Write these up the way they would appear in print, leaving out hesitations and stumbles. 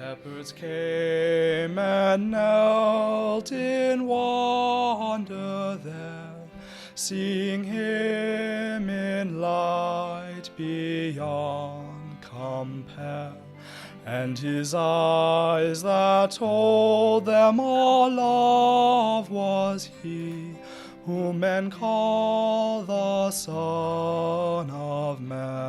Shepherds came and knelt in wonder there, seeing him in light beyond compare, and his eyes that told them all love was he, whom men call the Son of Mary.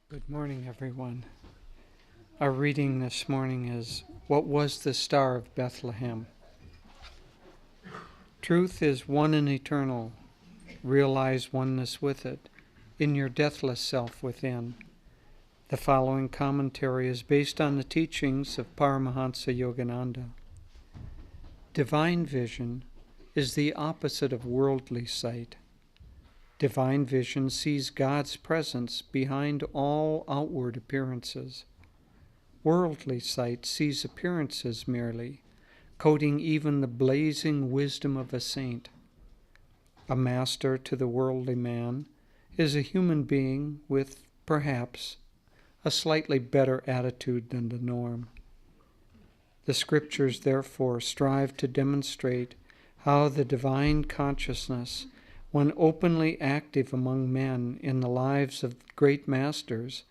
Good morning, everyone. Our reading this morning is, "What was the Star of Bethlehem?" Truth is one and eternal. Realize oneness with it, in your deathless self within. The following commentary is based on the teachings of Paramahansa Yogananda. Divine vision is the opposite of worldly sight. Divine vision sees God's presence behind all outward appearances. Worldly sight sees appearances merely, coating even the blazing wisdom of a saint. A master to the worldly man is a human being with, perhaps, a slightly better attitude than the norm. The scriptures, therefore, strive to demonstrate how the divine consciousness, when openly active among men in the lives of great masters,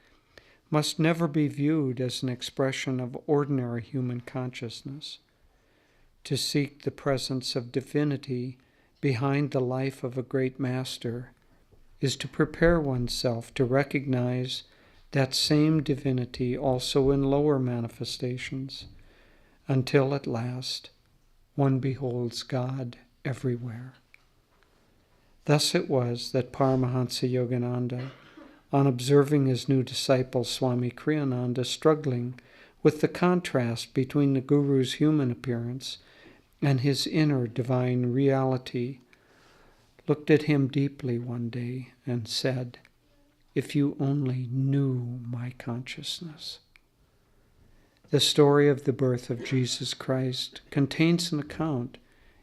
must never be viewed as an expression of ordinary human consciousness. To seek the presence of divinity behind the life of a great master is to prepare oneself to recognize that same divinity also in lower manifestations, until at last one beholds God everywhere. Thus it was that Paramahansa Yogananda, on observing his new disciple Swami Kriyananda struggling with the contrast between the Guru's human appearance and his inner divine reality, looked at him deeply one day and said, "If you only knew my consciousness." The story of the birth of Jesus Christ contains an account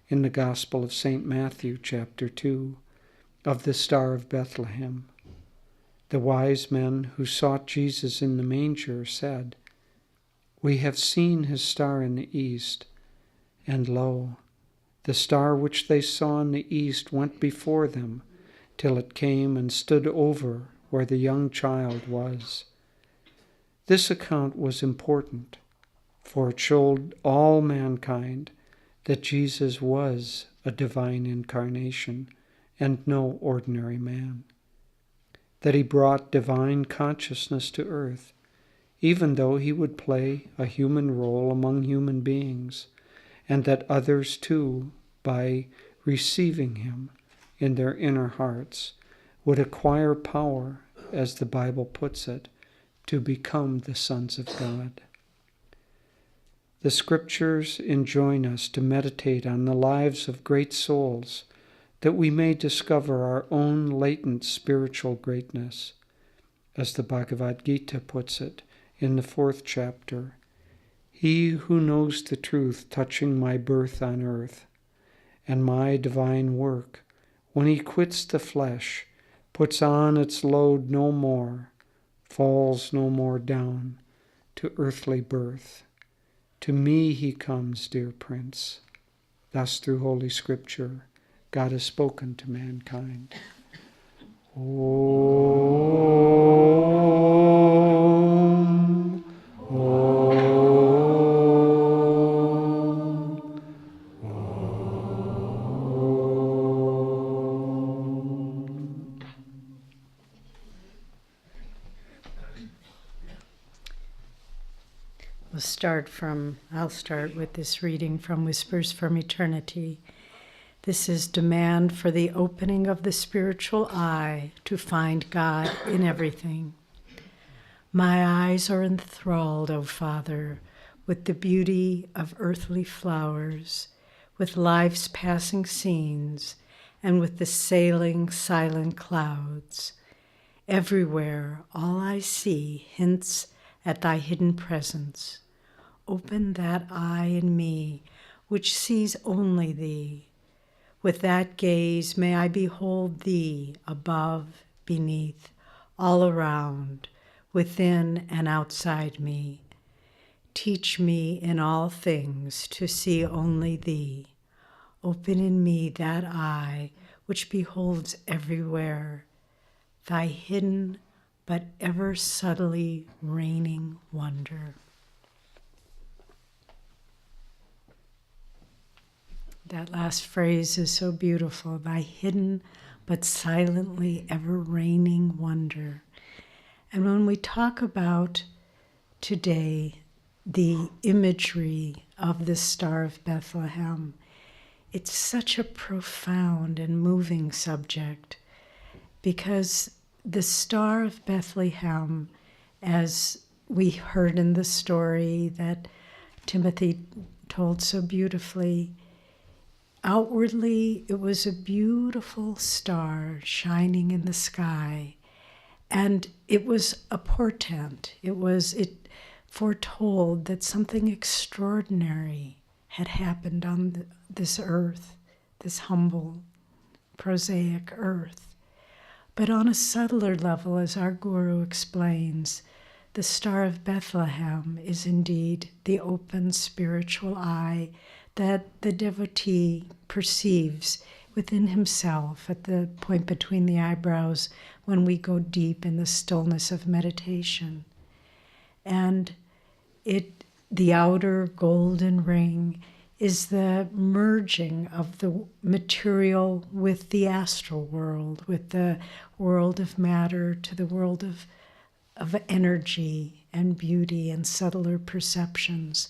in the Gospel of St. Matthew, chapter 2, of the Star of Bethlehem. The wise men who sought Jesus in the manger said, "We have seen his star in the east, and lo, the star which they saw in the east went before them, till it came and stood over where the young child was." This account was important, for it showed all mankind that Jesus was a divine incarnation and no ordinary man, that he brought divine consciousness to earth, even though he would play a human role among human beings, and that others too, by receiving him in their inner hearts, would acquire power, as the Bible puts it, to become the sons of God. The Scriptures enjoin us to meditate on the lives of great souls, that we may discover our own latent spiritual greatness. As the Bhagavad Gita puts it in the 4th chapter, "He who knows the truth touching my birth on earth and my divine work, when he quits the flesh, puts on its load no more, falls no more down to earthly birth. To me he comes, dear Prince." Thus, through Holy Scripture, God has spoken to mankind. Om, Om, Om. I'll start with this reading from Whispers from Eternity. This is demand for the opening of the spiritual eye to find God in everything. My eyes are enthralled, O Father, with the beauty of earthly flowers, with life's passing scenes, and with the sailing silent clouds. Everywhere all I see hints at thy hidden presence. Open that eye in me which sees only thee. With that gaze may I behold thee above, beneath, all around, within and outside me. Teach me in all things to see only thee. Open in me that eye which beholds everywhere thy hidden but ever subtly reigning wonder. That last phrase is so beautiful, thy hidden but silently ever reigning wonder. And when we talk about today the imagery of the Star of Bethlehem, it's such a profound and moving subject, because the Star of Bethlehem, as we heard in the story that Timothy told so beautifully, outwardly it was a beautiful star shining in the sky, and it was a portent. It foretold that something extraordinary had happened on this earth, this humble, prosaic earth. But on a subtler level, as our Guru explains, the Star of Bethlehem is indeed the open spiritual eye that the devotee perceives within himself at the point between the eyebrows when we go deep in the stillness of meditation. And the outer golden ring is the merging of the material with the astral world, with the world of matter to the world of energy and beauty and subtler perceptions.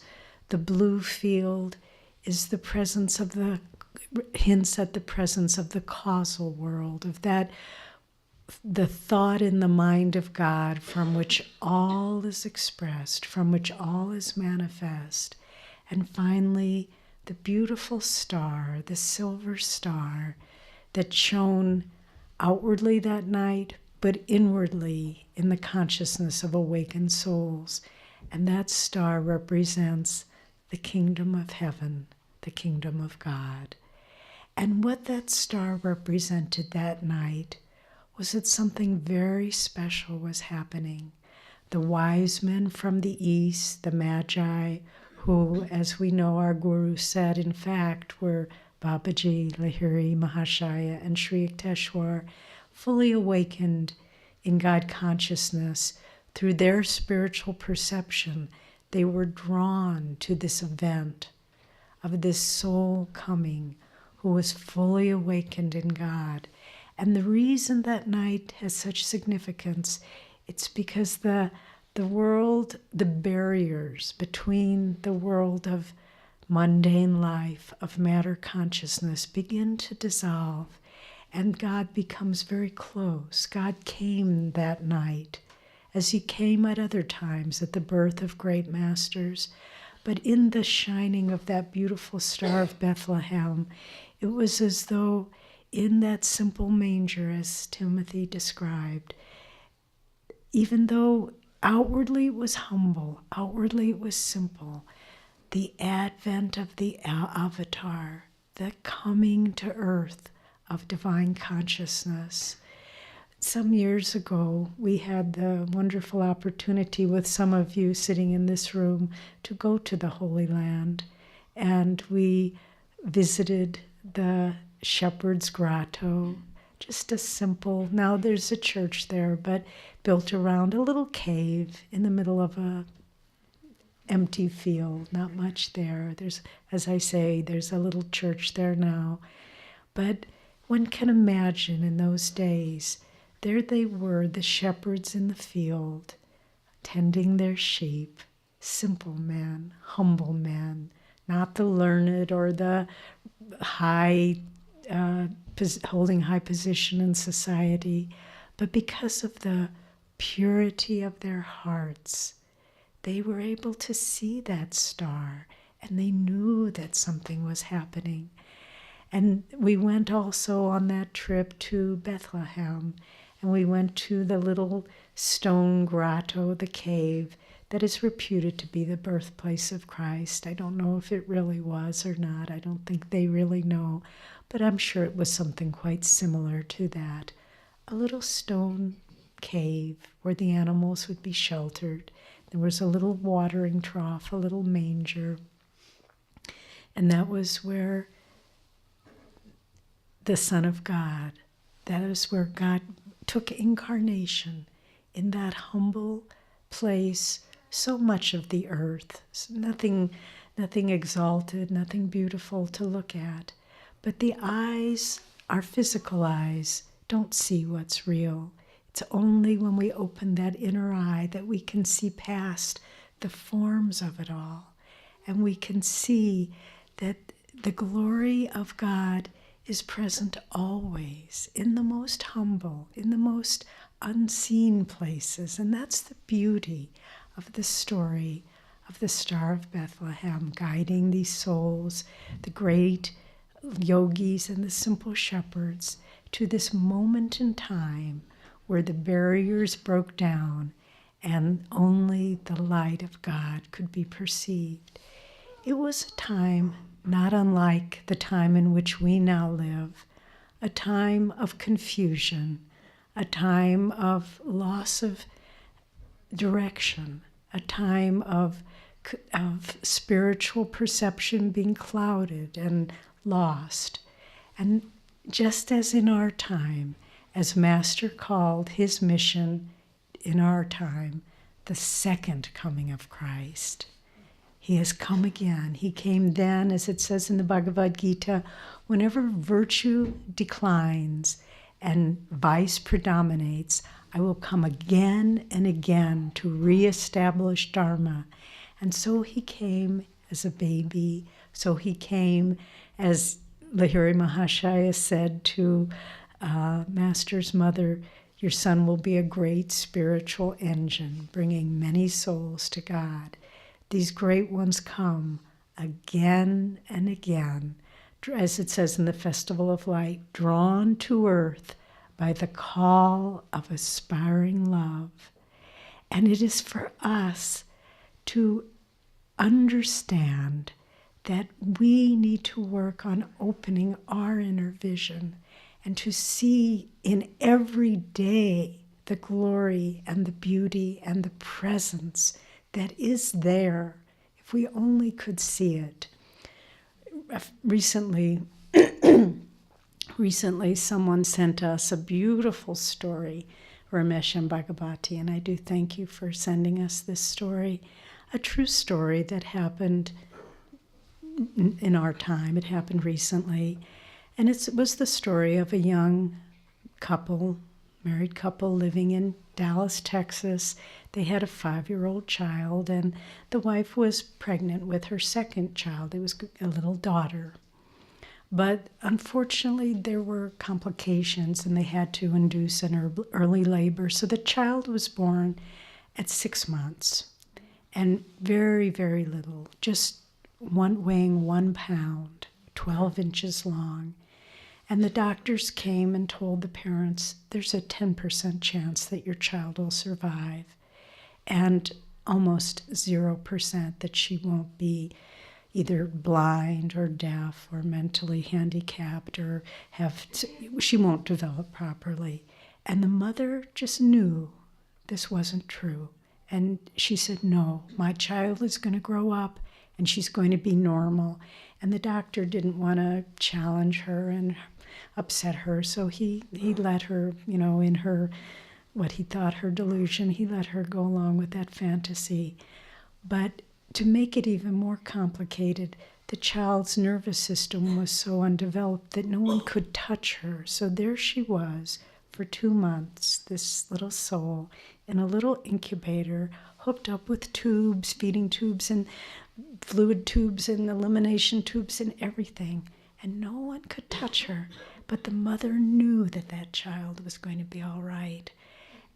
The blue field is the presence of the hints at the presence of the causal world, of that, the thought in the mind of God from which all is expressed, from which all is manifest. And finally, the beautiful star, the silver star that shone outwardly that night, but inwardly in the consciousness of awakened souls. And that star represents the kingdom of heaven, the kingdom of God. And what that star represented that night was that something very special was happening. The wise men from the east, the Magi, who, as we know, our Guru said, in fact, were Babaji, Lahiri, Mahashaya, and Sri Yukteswar, fully awakened in God consciousness through their spiritual perception. They were drawn to this event of this soul coming who was fully awakened in God. And the reason that night has such significance, it's because the world, the barriers between the world of mundane life, of matter consciousness, begin to dissolve, and God becomes very close. God came that night, as he came at other times at the birth of great masters. But in the shining of that beautiful star of Bethlehem, it was as though in that simple manger, as Timothy described, even though outwardly it was humble, outwardly it was simple, the advent of the avatar, the coming to earth of divine consciousness. Some years ago, we had the wonderful opportunity with some of you sitting in this room to go to the Holy Land, and we visited the Shepherd's Grotto, just a simple, now there's a church there, but built around a little cave in the middle of a empty field, not much there. There's, as I say, there's a little church there now. But one can imagine in those days, there they were, the shepherds in the field, tending their sheep, simple men, humble men, not the learned or the high, holding high position in society, but because of the purity of their hearts, they were able to see that star, and they knew that something was happening. And we went also on that trip to Bethlehem, and we went to the little stone grotto, the cave, that is reputed to be the birthplace of Christ. I don't know if it really was or not. I don't think they really know, but I'm sure it was something quite similar to that. A little stone cave where the animals would be sheltered. There was a little watering trough, a little manger, and that was where the Son of God, that is where God took incarnation in that humble place, so much of the earth, nothing exalted, nothing beautiful to look at. But the eyes, our physical eyes, don't see what's real. It's only when we open that inner eye that we can see past the forms of it all. And we can see that the glory of God is present always in the most humble, in the most unseen places. And that's the beauty of the story of the Star of Bethlehem, guiding these souls, the great yogis and the simple shepherds, to this moment in time where the barriers broke down and only the light of God could be perceived. It was a time not unlike the time in which we now live, a time of confusion, a time of loss of direction, a time of spiritual perception being clouded and lost. And just as in our time, as Master called his mission in our time, the second coming of Christ. He has come again. He came then, as it says in the Bhagavad Gita, whenever virtue declines and vice predominates, I will come again and again to reestablish Dharma. And so he came as a baby. So he came as Lahiri Mahashaya said to Master's mother, "Your son will be a great spiritual engine, bringing many souls to God. These great ones come again and again, as it says in the Festival of Light, drawn to earth by the call of aspiring love." And it is for us to understand that we need to work on opening our inner vision and to see in every day the glory and the beauty and the presence that is there, if we only could see it. Recently, someone sent us a beautiful story, Ramesh and Bhagavati, and I do thank you for sending us this story, a true story that happened in our time. It happened recently, and it was the story of a young couple, married couple living in Dallas, Texas. They had a 5-year-old child, and the wife was pregnant with her second child. It was a little daughter. But unfortunately, there were complications, and they had to induce an early labor. So the child was born at 6 months, and very, very little, just weighing 1 pound, 12 inches long. And the doctors came and told the parents, there's a 10% chance that your child will survive, and almost 0% that she won't be either blind or deaf or mentally handicapped or she won't develop properly. And the mother just knew this wasn't true. And she said, no, my child is going to grow up and she's going to be normal. And the doctor didn't want to challenge her and upset her, so he let her, in her, what he thought her delusion, he let her go along with that fantasy. But to make it even more complicated, the child's nervous system was so undeveloped that no one could touch her. So there she was for 2 months, this little soul, in a little incubator, hooked up with tubes, feeding tubes and fluid tubes and elimination tubes and everything. And no one could touch her. But the mother knew that that child was going to be all right.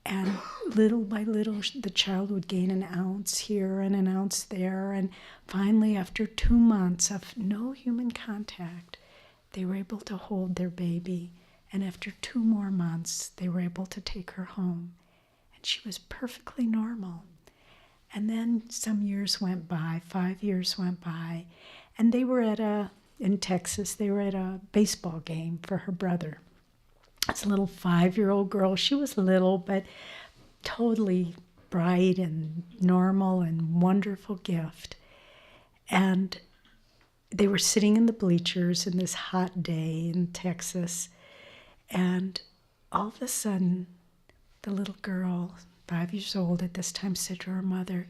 And little by little, the child would gain an ounce here and an ounce there. And finally, after 2 months of no human contact, they were able to hold their baby. And after 2 more months, they were able to take her home. And she was perfectly normal. And then some years went by, 5 years went by, and they were in Texas, they were at a baseball game for her brother. It's a little 5-year-old girl. She was little, but totally bright and normal and wonderful gift. And they were sitting in the bleachers in this hot day in Texas. And all of a sudden, the little girl, 5 years old at this time, said to her mother,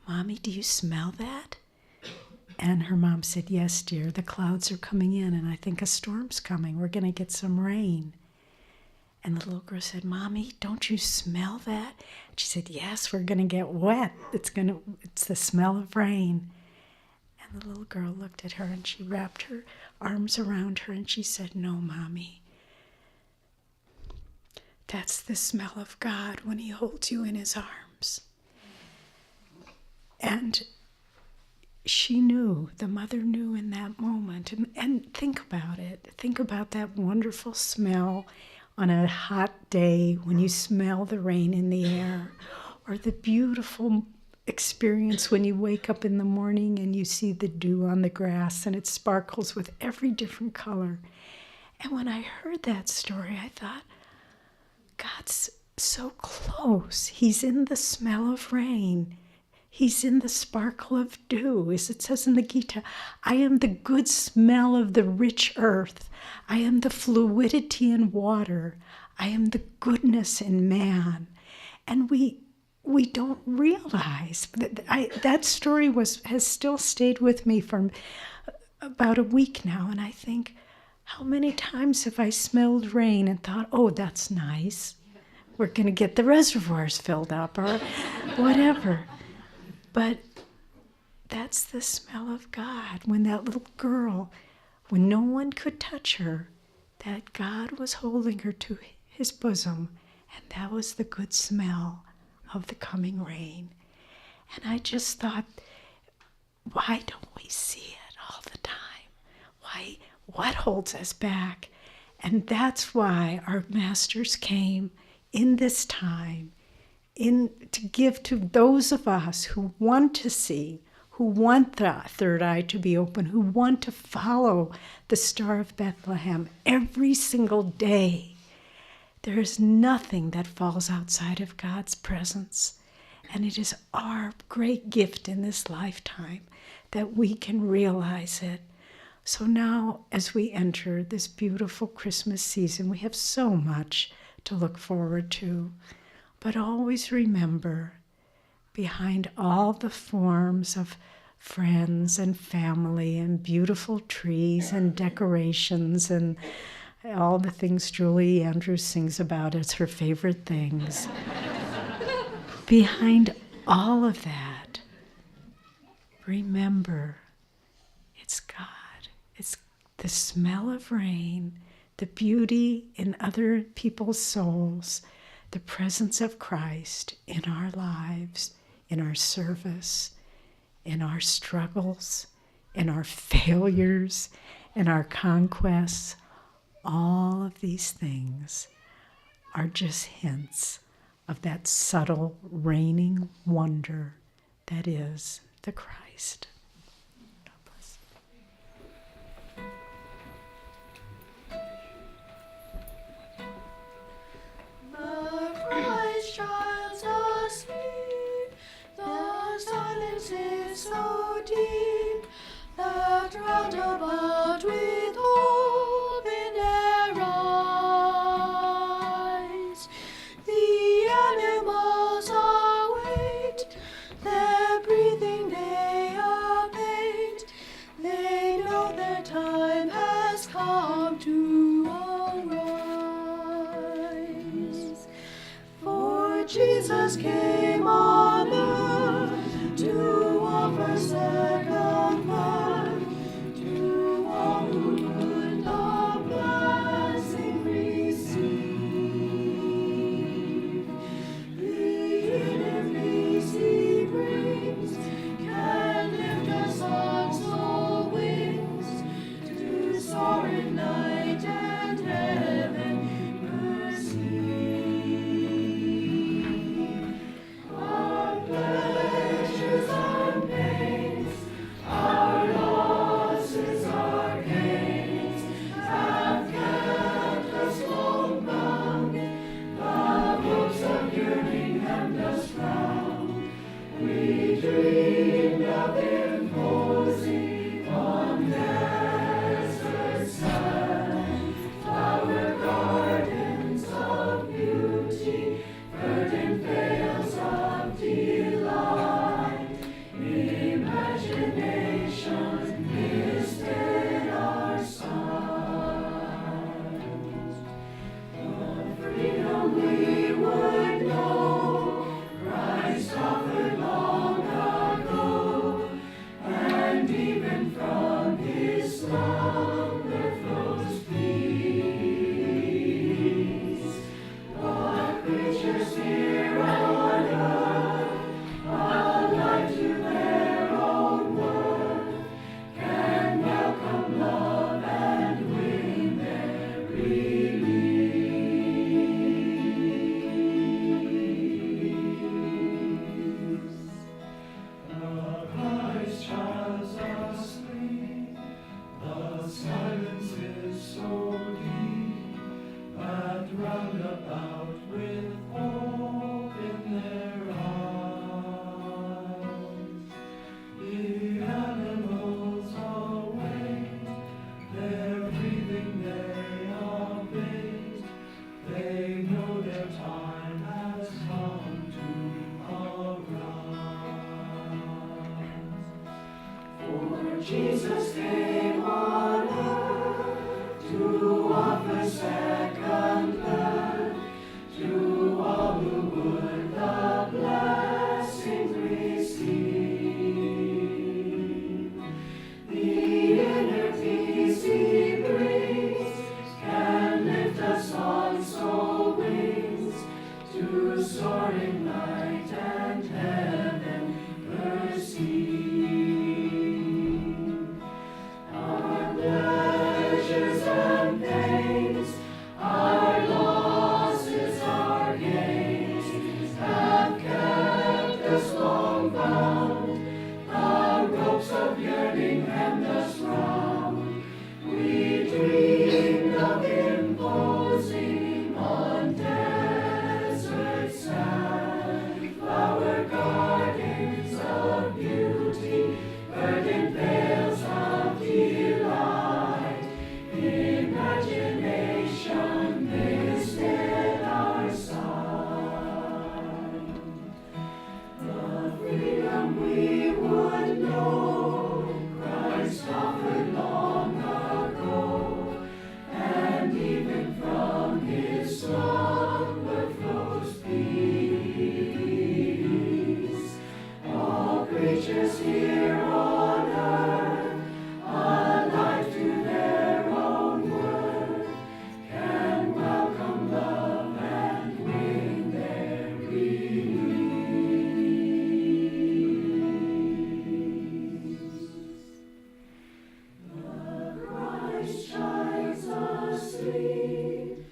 "Mommy, do you smell that?" And her mom said, "Yes, dear, the clouds are coming in, and I think a storm's coming. We're going to get some rain." And the little girl said, "Mommy, don't you smell that?" She said, "Yes, we're going to get wet. It's the smell of rain." And the little girl looked at her, and she wrapped her arms around her, and she said, "No, Mommy. That's the smell of God when he holds you in his arms." And she knew, the mother knew in that moment. And think about it. Think about that wonderful smell on a hot day when you smell the rain in the air, or the beautiful experience when you wake up in the morning and you see the dew on the grass and it sparkles with every different color. And when I heard that story, I thought, God's so close. He's in the smell of rain. He's in the sparkle of dew. As it says in the Gita, I am the good smell of the rich earth. I am the fluidity in water. I am the goodness in man. And we don't realize that story has still stayed with me for about a week now. And I think, how many times have I smelled rain and thought, oh, that's nice. We're going to get the reservoirs filled up or whatever. But that's the smell of God. When that little girl when no one could touch her, that God was holding her to his bosom, and that was the good smell of the coming rain. And I just thought, why don't we see it all the time? What holds us back? And that's why our masters came in this time, to give to those of us who want to see, who want the third eye to be open, who want to follow the Star of Bethlehem every single day. There is nothing that falls outside of God's presence. And it is our great gift in this lifetime that we can realize it. So now, as we enter this beautiful Christmas season, we have so much to look forward to. But always remember, behind all the forms of friends and family and beautiful trees and decorations and all the things Julie Andrews sings about as her favorite things, behind all of that, remember, it's God. It's the smell of rain, the beauty in other people's souls, the presence of Christ in our lives, in our service, in our struggles, in our failures, in our conquests. All of these things are just hints of that subtle reigning wonder that is the Christ. God bless. The Christ child's asleep, the silence is so deep that round about with hope in their eyes, the animals await, their breathing they abate. They know their time has come to arise. For Jesus came on earth to offer second birth to all who would the blessing receive. The inner peace he brings can lift us on soul wings to soar in night and heaven perceive. Our pleasures and pains, our losses, our gains, have kept us long bound. The hopes of yearning hemmed us round. We dreamed of imposing on desert sand, flower gardens of beauty, verdant vales of delight. Imagination misted our sight. The freedom we would know, Christ offered long ago, and even from his slumber flows peace. What creatures here on earth, alive to their own worth, can welcome love and win their release. The Christ child's asleep, the silence is so deep that round about with hope in their eyes, the animals await, their breathing they abate. They know their time has come to arise. For Jesus came on earth to offer second birth to all who would the blessing receive. The inner peace he here on earth, alive to their own word, can welcome love and win their release. The Christ shines asleep,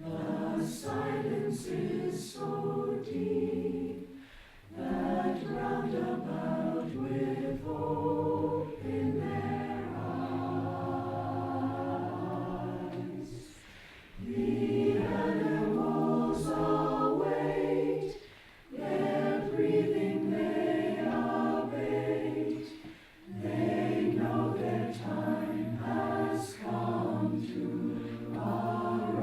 the silence is so deep that round about with hope in their eyes, the animals await, their breathing they abate. They know their time has come to arise.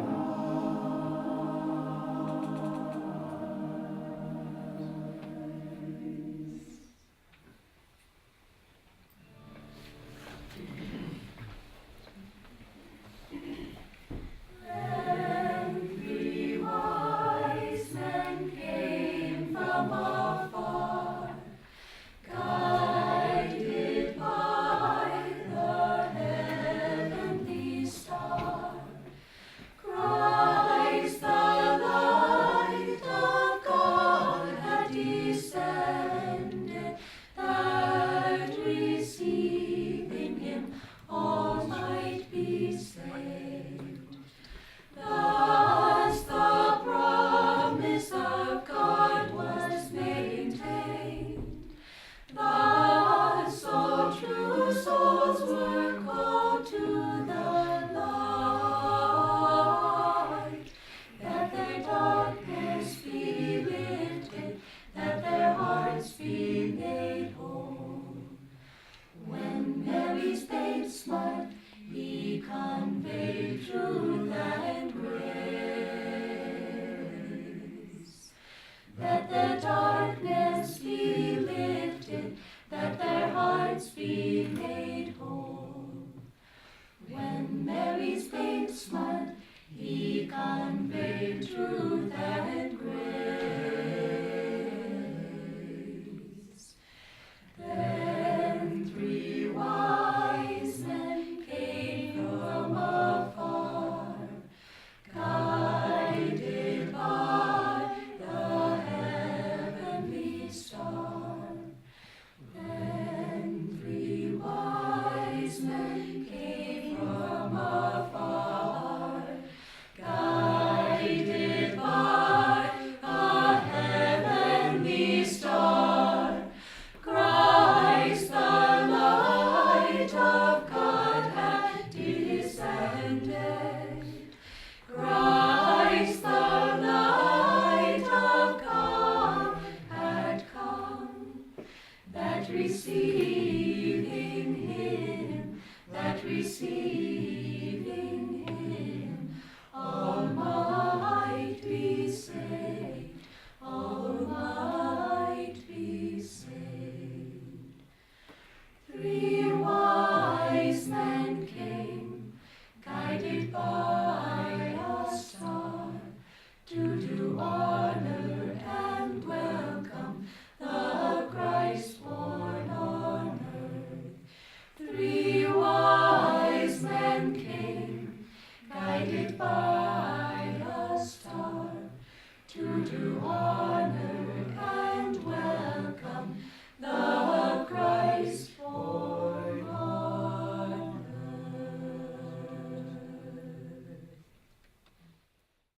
Then three wise men came from afar, guided by the heavenly star. Christ, the light of God, had descended, that receiving him all might be saved. Thus the promise of God was maintained. Thus all true souls were called to the light, that their darkness be lifted, that their hearts be made whole. When Mary's babe smiled, he conveyed truth and grace, that their darkness be lifted, that their hearts be made whole. When Mary's babe smiled, he conveyed truth and grace. Then three wise men came from afar, guided by the heavenly star. Then three wise men came from afar, guided by the heavenly star. Christ, the light of God, had descended. Christ, the light of God, had come, that receiving him, all might be saved, all might be saved. Three wise men came, guided by a star, to do honor and welcome the Christ born on earth. Three wise men came, guided by